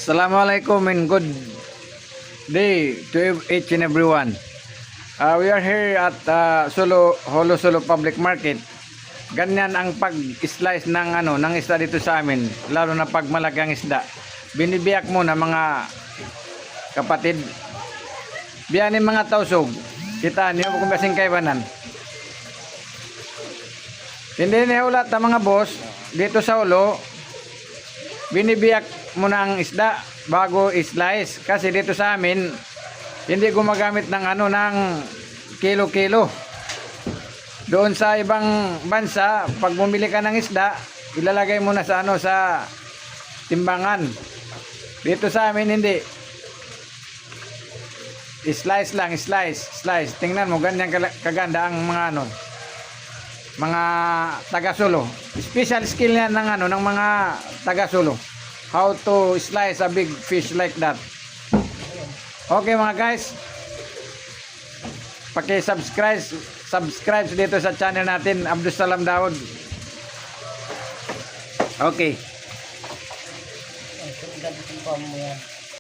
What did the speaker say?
Assalamualaikum and good day to each and everyone. We are here at Holo Solo Public Market. Ganyan ang pag-slice ng ng isda dito sa amin, lalo na pag malaking isda. Binibiyak muna mga kapatid. Biyanin mga tausog. Kita niyo kung basing kaibanan. Hindi niulat ang mga boss dito sa Holo. Binibiyak muna ang isda bago i-slice kasi dito sa amin hindi gumagamit ng ng kilo-kilo. Doon sa ibang bansa, pag bumili ka ng isda, ilalagay mo na sa sa timbangan. Dito sa amin hindi. I-slice lang, slice. Tingnan mo ganyan kaganda ang mga taga-Solo. Special skill yan ng mga taga-Solo. How to slice a big fish like that. Okay mga guys. Subscribe dito sa channel natin, Abdussalam Daud. Okay.